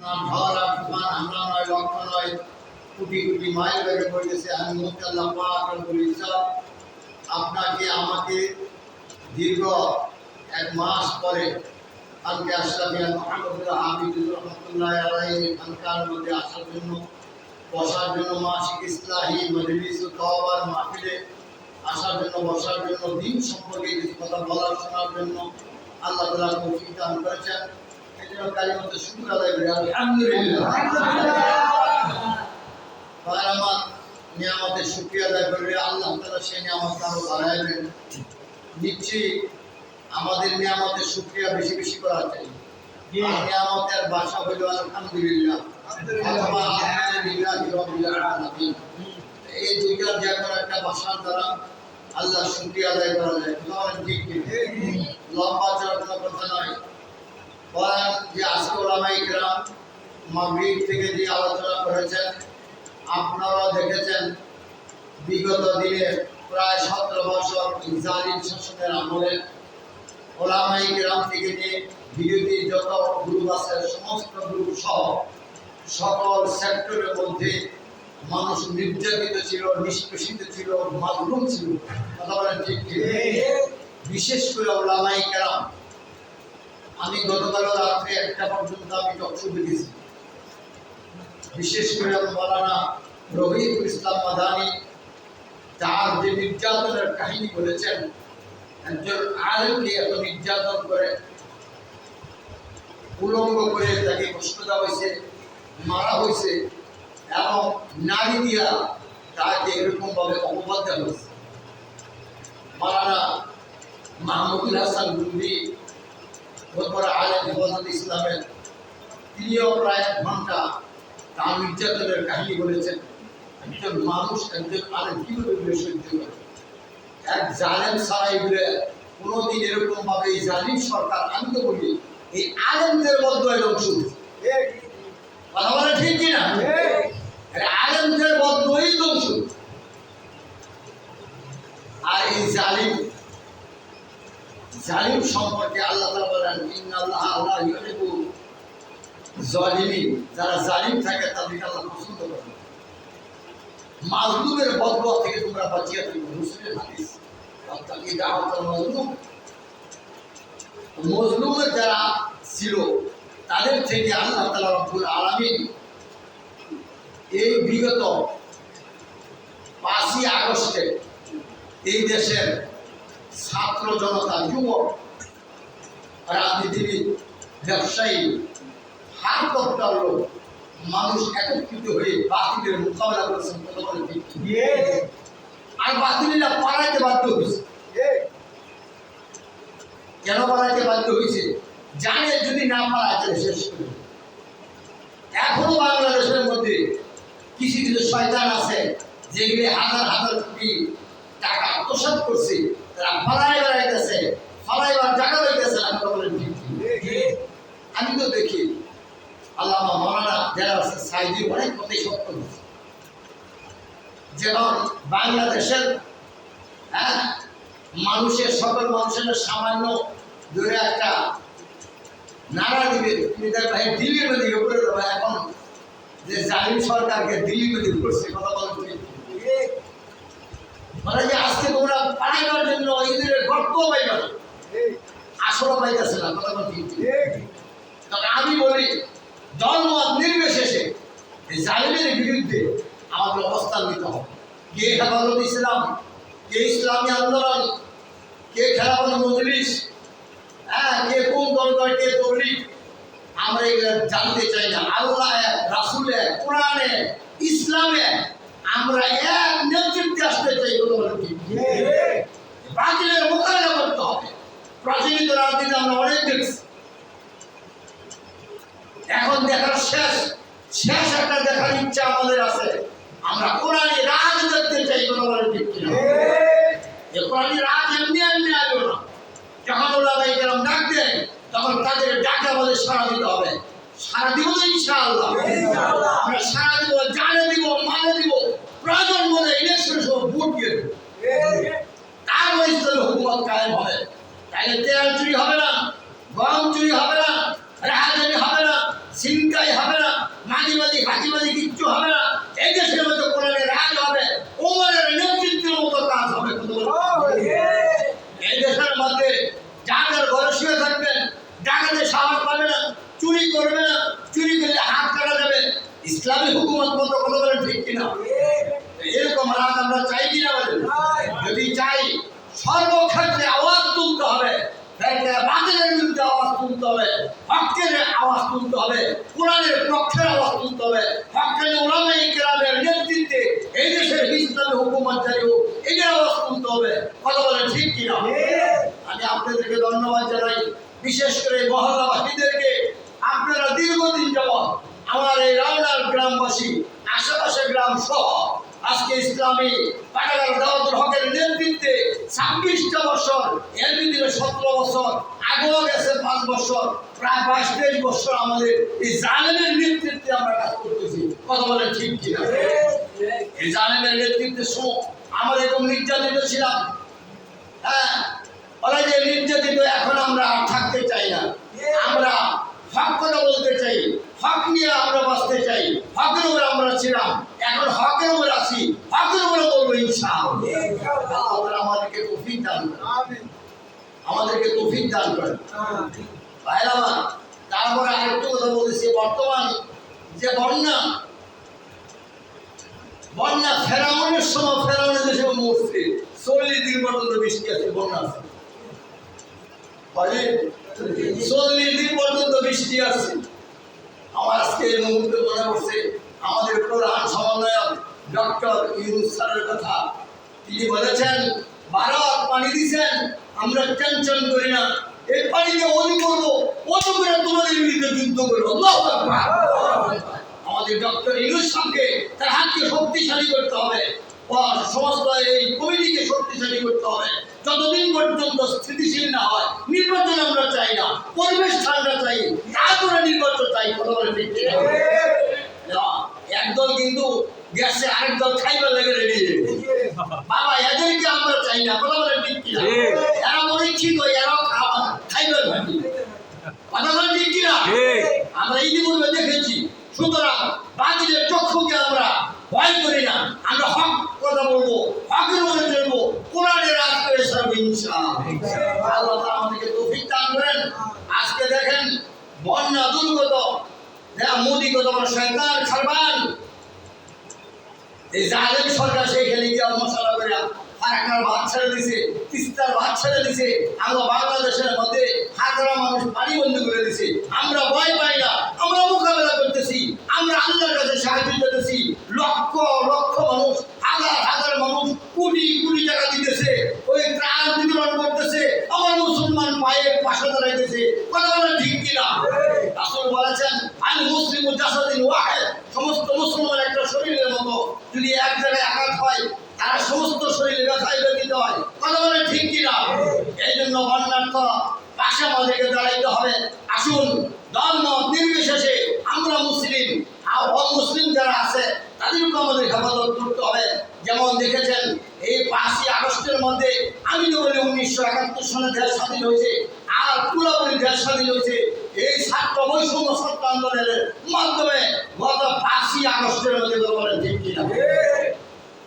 ঝড় আর তুফান আমরা নয়, লক্ষ নয়, কোটি কোটি মাইল বেগে পড়েছে। আমি মুক্তি আল্লাহ পাক রব্বুল ইজ্জত আপনাকে আমাকে দীর্ঘ এক মাস পরে কালকে আশরাফিয়া মুহাম্মদুল্লাহ হামিদুর রহমতুল্লাহ আলাইহি খানকার মধ্যে আসার জন্য, বসার জন্য, মাসিক ইসলাহি মজলিস ও তাওবার মাহফিলে আসার জন্য, বসার জন্য, দিন সম্পর্কে কিছু কথা বলার শোনার জন্য আল্লাহ তাআলা তৌফিক দান করেছেন। এই জন্য কালিমাতে শুকর আদায় করি আলহামদুলিল্লাহ। আমার নিয়ামতের শুকরিয়া আদায় করলে আল্লাহ তাআলা সেই নিয়ামত আরো বাড়াইবেন। নিশ্চয়ই আমাদের নিয়ামতের শুকরিয়া বেশি বেশি করা চাই। নিয়ামতের ভাষা হইল আলহামদুলিল্লাহ অথবা আলহামদুলিল্লাহি রাব্বিল আলামিন। এই দুইটার যে কোনো একটা ভাষার দ্বারা আল্লাহ শুকরিয়া আদায় করা যায়। ঠিক লম্বা চড়ার কোনো কথা নয়। বলেন যে আজকে ওলামায়ে কেরাম মাগরিব থেকে যে আলোচনা করেছেন, আপনারা দেখেছেন বিগত দিনে প্রায় 17 বছর জালিম শাসনের আমলে ওলামায়ে কেরাম থেকে নিয়ে বিরোধী যত গ্রুপ আছে সমস্ত গ্রুপ সহ সকল সেক্টরের মধ্যে মানুষ নির্যাতিত ছিল, নিষ্পেষিত ছিল, মাজলুম ছিল। কথা বলেন ঠিক ঠিক। বিশেষ করে ওলামায়ে কেরাম, আমি গতকাল রাত্রে 1টা পর্যন্ত আমি টকশো দেখেছি। বিশেষ করে মাওলানা রফিকুল ইসলাম মাদানী তার যে নির্যাতনের কাহিনী বলেছেন, একজন আলেমকে এত নির্যাতন করে, উলঙ্গ করে তাকে কষ্ট দেওয়া হয়েছে, মারা হয়েছে এবং নারী দিয়া তাকে এরকম ভাবে অপবাদ দেওয়া হয়েছে। মাওলানা মাহমুদুল হাসান গুলবি বড় আলেম হেফাজত ইসলামের, তিনিও প্রায় 1 ঘন্টা তার নির্যাতনের কাহিনী বলেছেন। একজন মানুষ একজন আলেম কিভাবে সহ্য করে? এক জালেম ছাড়া এগুলো কোনোদিন এরকম ভাবে এই জালিম সরকার, আমি তো বলি এই আলেমদের বদদোয়ায় ধ্বংস হয়েছে। কথা বলে ঠিক কিনা? আলেমদের বদদোয়াই ধ্বংস। আর এই জালিম সম্পর্কে আল্লাহ তাআলা বলেন ইন্নাল্লাহা লা ইউহিব্বু যালিমিন। যারা জালিম থাকে তাদেরকে আল্লাহ পছন্দ করে না। মাজলুমের বদদোয়া থেকে তোমরা বাঁচিয়ে থাকবে। মুসলিম হাদিস অর্থাৎ দাওয়াতুল মাজলুম, মজলুমের যারা ছিল তাদের থেকে আল্লাহ তাআলা রব্বুল আলামিন এই বিগত 5ই আগস্টে এই দেশের ছাত্র জনতা, যুবক, রাজনীতিবিদ, ব্যবসায়ী, হার কপ্টার লোক মানুষ একত্রিত হয়ে বাতিলের মোকাবেলা করেছেন। আর বাতিলেরা পালাইতে বাধ্য হয়েছে। কেন পালাইতে বাধ্য হয়েছে? জানে যদি না পালায় তাহলে শেষ করে। এখনো বাংলাদেশের মধ্যে কিছু কিছু শয়তান আছে যেগুলি হাজার হাজার কোটি টাকা আত্মসাৎ করছে, তারা পালাই বেড়াইতেছে, পালাইবার টাকা পাইতেছে। আমি তো দেখি আল্লামা মাওলানা যারা আছে সাইদি অনেক কথাই সত্য হয়েছে। যেমন বাংলাদেশের মানুষের, সকল মানুষের সামান্য ধরে একটা নাড়া দিবে, তুমি দেখবে দিল্লির মধ্যে উপরে দেবে। এখন যে জালিম সরকারকে দিল্লির মধ্যে করছে, কথা বলতে মানে যে আজকে তোমরা পালাইবার জন্য এদের গর্ত পাইবা, আসলে পাইতেছে না। কথা বলতে তবে আমি বলি দলমত নির্বিশেষে এই জালিমের বিরুদ্ধে আমাদের অবস্থান নিতে হবে। কে হেফাজত ইসলাম, কে ইসলামী আন্দোলন, কে খেলাফত মজলিস, কে কোন দল করে, কে তবলিগ, আমরা এগুলো জানতে চাই না। আল্লাহ এক, রাসূল এক, কোরআন এক, ইসলাম এক, আমরা এক নেতৃত্বে আসতে চাই। বাতিলের মোকাবেলা করতে হবে। প্রচলিত রাজনীতি আমরা অনেক দেখছি, এখন দেখার শেষ একটা দেখার ইচ্ছা আমাদের আছে। আমরা কোরআনী রাজ দেখতে চাই। কথা বলে ঠিক কিনা? কোরআনী রাজ এমনি এমনি আসবে না। যখন ওলামায়ে কেরাম ডাক দেয় তখন তাদের ডাকে আমাদের সাড়া দিতে হবে। সাড়া দিব তো ইনশাআল্লাহ। আমরা সাড়া দিব, জানে দিব, মানে দিব, প্রয়োজন বলে ইলেকশনের সময় ভোট দিয়ে দেব। তার ইসলামী হুকুমত কায়েম হবে। তাহলে তেল চুরি হবে না, গম চুরি হবে না, রাহাজানি হবে না, সিনকা চিন্তাই হবে না, মাঝিবাজি ঘাটিবাজি কিচ্ছু হবে না। এই দেশের মধ্যে কোরআনের রাজ হবে, ওমরের নেতৃত্বের মতো কাজ হবে। এই দেশের মধ্যে যাদের ঘরে শুয়ে থাকবেন, ডাকাতে সাহস পাবে না, চুরি করবে না, চুরি করলে হাত কাটা যাবে। ইসলামী হুকুমত মতো কথা বলেন, ঠিক কিনা? এরকম রাত আমরা চাই কিনা বলেন? যদি চাই, সর্বক্ষেত্রে আওয়াজ তুলতে হবে, বাতিলের বিরুদ্ধে আওয়াজ তুলতে হবে, হকের আওয়াজ তুলতে হবে, কোরআনের পক্ষের আওয়াজ তুলতে হবে। হকের ওলামায়ে কেরামের নেতৃত্বে এই দেশের ইসলামী হুকুমত জারি হোক, এটার আওয়াজ তুলতে হবে। কথা বলেন, ঠিক কিনা? আমি আপনাদেরকে ধন্যবাদ জানাই, বিশেষ করে মহল্লাবাসীদেরকে। আপনারা দীর্ঘদিন যাবৎ আমার এই রাউনার গ্রামবাসী, আশেপাশের গ্রাম সহ আজকে ইসলামী পাঠাগার দাওয়াতুল হকের নেতৃত্বে 26টা বছর, এর ভিতরে 17 বছর, আগেও গেছে 5 বছর, প্রায় 22-23 বছর আমাদের এই জালেমের নেতৃত্বে আমরা কাজ করতেছি। কথা বলেন, ঠিক কিনা? এই জালেমের নেতৃত্বে আমরা এরকম নির্যাতিত ছিলাম। হ্যাঁ, ওরা যে নির্যাতিত, এখন আমরা আর থাকতে চাই না। আমরা হক কথা বলতে চাই, হক নিয়ে আমরা বাঁচতে চাই। হকের উপরে আমরা ছিলাম, এখন হকের উপরে আছি, হকের উপরে বলবো ইনশাআল্লাহ। আমাদেরকে তৌফিক দান করেন, আমাদেরকে তৌফিক দান করেন ভাইরা আমার। তারপরে আরেকটু কথা বলতেছি, বর্তমান যে বন্যা ফেরাউনের সময়, ফেরাউনের দেশে মরছে 40 দিন পর্যন্ত বৃষ্টি আছে, বন্যা আছে, 40 দিন পর্যন্ত বৃষ্টি আছে। আমার আজকে এই মুহূর্তে মনে পড়ছে আমাদের প্রধান সমন্বয়ক ডক্টর ইউনূস স্যারের কথা। তিনি বলেছেন, ভারত পানি দিচ্ছেন, আমরা টেনশন করি না, এই পানিতে অলি করবো, অত করে তোমাদের বিরুদ্ধে যুদ্ধ করবো। আল্লাহু আকবার। আমাদের ডক্টর ইউনূস সাহেবকে, তার হাতকে শক্তিশালী করতে হবে, সমস্ত এই কমিটিকে শক্তিশালী করতে হবে। যতদিন পর্যন্ত স্থিতিশীল না হয়, নির্বাচন আমরা চাই না, পরিবেশ ঠান্ডা চাই, তারপরে নির্বাচন চাই। কথা বলে, ঠিক কিনা? একদল কিন্তু গ্যাসে, আরেক দল খাইবার লেগে রেডি। বাবা, এদেরকে আমরা চাই না। কথা বলে, ঠিক কিনা? এরা পরীক্ষিত, এরাও খাইবার ভাবি। কথা বলে, ঠিক কিনা? আমরা ইতিপূর্বে দেখেছি। সুতরাং বাতিলের চক্ষুকে আমরা ভয় করি না, আমরা হক কথা বলবো, হকের উপরে চলবো, কোরআনের রাজ করে সরব ইনশাআল্লাহ। আল্লাহ আমাদেরকে তৌফিক দান করেন। আজকে দেখেন বন্যা দুর্গত, মোদী কত বড় শয়তান খারবান। এই জালেম সরকার সেইখানে গিয়ে মশলা করে ফারাক্কার ভাত ছেড়ে দিছে, তিস্তার ভাত ছেড়ে দিছে। আমরা বাংলাদেশের মধ্যে হাজারা মানুষ পানি বন্ধ করে দিছে। আমরা ভয় পাই না, আমরা মোকাবেলা করতেছি, আমরা আল্লাহর কাছে সাহায্য করতেছি। লক্ষ লক্ষ মানুষ, হাজার হাজার মানুষ কোটি কোটি টাকা দিতেছে, ওই ত্রাণ বিতরণ করতেছে। আমার মুসলমান পায়ে পাশে দাঁড়াইতেছে। কথা বলেন, ঠিক কিনা? রাসূল বলেছেন, আল মুসলিমু জাসাদিন ওয়াহিদ, সমস্ত মুসলমান একটা শরীরের মতো। যদি এক জায়গায় আঘাত হয়, তারা সমস্ত শরীরে ব্যথায় ব্যথিত হয়। কথা বলেন, ঠিক কিনা? এই জন্য বন্যার্থ পাশে আমাদেরকে দাঁড়াইতে হবে। আসুন, দল মত নির্বিশেষে আমরা মুসলিম আর অমুসলিম যারা আছে তাদেরকে আমাদের হেফাজত করতে হবে। যেমন দেখেছেন এই 5ই আগস্টের মধ্যে, আমি তো বলি 1971 সালে দেশ স্বাধীন হয়েছে, আর পুরোপুরি দেশ স্বাধীন হয়েছে এই ছাত্র বৈষম্য ছাত্র আন্দোলনের মাধ্যমে। গত 5ই আগস্টের মধ্যে বলেন, ঠিক কিনা?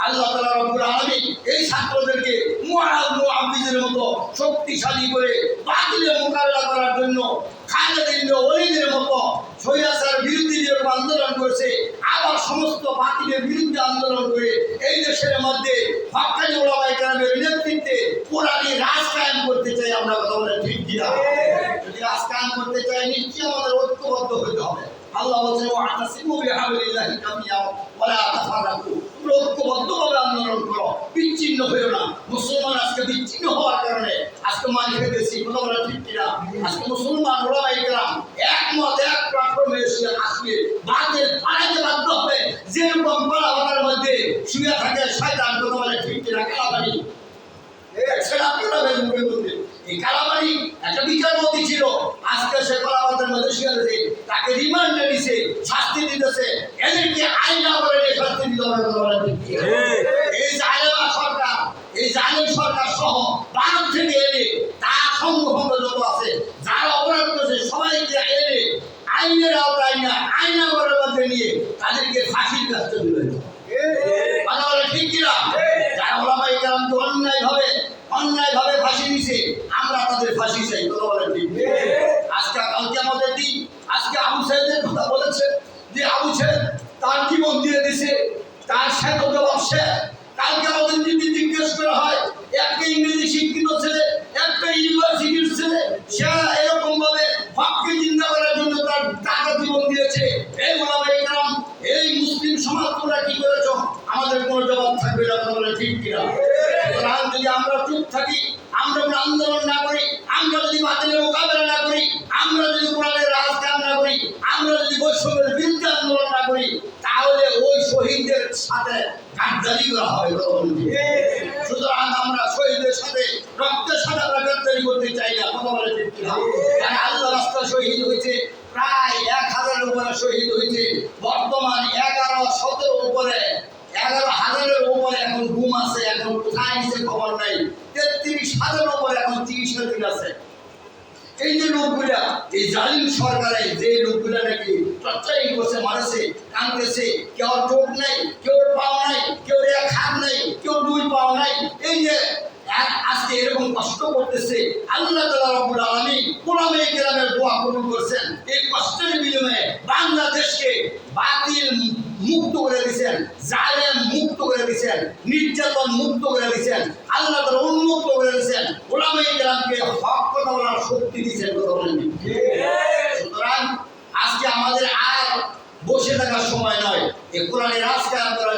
আল্লাহ তাআলা রব্বুল আলামিন এই ছাত্রদেরকে মুআবিদের মতো শক্তিশালী করে বাতিলের মোকাবিলা করার জন্য খালেদ ইবনে ওলীদের মতো স্বৈরাচার বিরোধী যে আন্দোলন করেছে, আবার সমস্ত বাতিলের বিরুদ্ধে আন্দোলন করে এই দেশের মধ্যে হক্কানি উলামায়ে কেরামের নেতৃত্বে কোরআনী রাজ কায়েম করতে চাই আমরা। কথা বলেন, ঠিক কিনা? যদি রাজ কায়েম করতে চাই, নিশ্চয়ই আমাদের ঐক্যবদ্ধ হতে হবে। আল্লাহ বলেন, ওয়াতাসিমু বিহাবলিল্লাহি জামিআন ওয়া লা তাফাররাকু। ঐক্যবদ্ধভাবে আন্দোলন করো, বিচ্ছিন্ন হয়েও না। মুসলমান আজকে বিচ্ছিন্ন হওয়ার কারণে আজকে মার খেতেছি। কথা বলা, ঠিক কিনা? আজকে মুসলমান ওলামায়ে কেরাম একমত, এক প্ল্যাটফর্মে এসে আসলে বাতিল পালাতে বাধ্য হবে। যেরকম পালাবার মধ্যে শুয়ে থাকে শয়তান। কথা বলে, ঠিক কিনা? কালাবাড়ি সেটা আপনারা বের করবেন। এই কালাবাড়ি একটা বিচারপতি ছিল, আজকে সে কলাবাদের মধ্যে শুয়ে আছে, তাকে রিমান্ডে নিছে, শাস্তি দিতেছে। এদেরকে আইন না বলে শাস্তি দিতে হবে। এই জালেম সরকার, এই জালেম সরকার সহ ভারত থেকে এনে তার সংগঠন যত আছে, যারা অপরাধ করেছে সবাইকে এনে আইনের আওতায় না, আইন কবরের মধ্যে নিয়ে তাদেরকে ফাঁসির কাছে দিলেন। কথা বলে ঠিক কিনা? যারা ওলামায়ে কেরামকে অন্যায়ভাবে ফাঁসি দিছে, আমরা তাদের ফাঁসি চাই। কথা বলে ঠিক? আজকে কালকে আমাদের দিন, আজকে আবু সাইদের কথা বলেছে যে আবু সাইদ তার জীবন দিয়ে দিছে, তার সাথে জবাব সে। কালকে আমাদের যদি জিজ্ঞেস করা হয়, একটা ইংরেজি শিক্ষিত ছেলে, একটা ইউনিভার্সিটির ছেলে, সে এরকম ভাবে হককে জিন্দা করার জন্য তার টাকা জীবন দিয়েছে, এই ওলামায়ে কেরাম, এই মুসলিম সমাজ তোমরা কি করেছো? আমাদের কোনো জবাব থাকবে না। তোমরা ঠিক কিনা? সুতরাং যদি আমরা চুপ থাকি, আমরা কোনো আন্দোলন না করি, আমরা যদি বাতিলের মোকাবেলা না করি, আমরা যদি কোরআনের রাজ কায়েম না করি, আমরা যদি বৈষম্যের বিরুদ্ধে আন্দোলন না করি, তাহলে ওই শহীদদের সাথে গাদ্দারি করা হবে। সুতরাং আমরা শহীদের সাথে, রক্তের সাথে আমরা গাদ্দারি করতে চাই না। কথা বলে ঠিক কিনা? কারণ আল্লাহ রাস্তায় শহীদ হয়েছে প্রায় 1000-এর উপরে শহীদ হয়েছে। বর্তমান 11-17 উপরে 11,000-এর উপরে এখন ঘুম আছে, এখন কোথায় নিচে খবর নাই। 33,000-এর উপরে এখন চিকিৎসা দিন আছে। এই যে লোকগুলা, এই জালিম সরকারে যে লোকগুলা নাকি টর্চারিং করছে, মারছে, কাঁদতেছে, কেউ চোখ নাই, কেউ পাও নাই, কেউ এক হাত নাই, কেউ 2 পাও নাই, এই যে আজকে এরকম কষ্ট করতেছে, আল্লাহ তাআলা রব্বুল আলামিন ওলামায়ে কেরামের দোয়া কবুল করছেন। এই কষ্টের বিনিময়ে বাংলাদেশকে বাতিল মুক্ত করে দিয়েছেন, জালেম মুক্ত করে দিয়েছেন, নির্যাতন মুক্ত করে দিয়েছেন, আল্লাহ তাআলা উন্মুক্ত করে দিয়েছেন, ওলামায়ে কেরামকে হক কথা বলার শক্তি দিয়েছেন। কথা বলেন। সুতরাং আজকে আমাদের আর বসে থাকার সময় নয়, এই কোরআনের রাজ কায়েম করার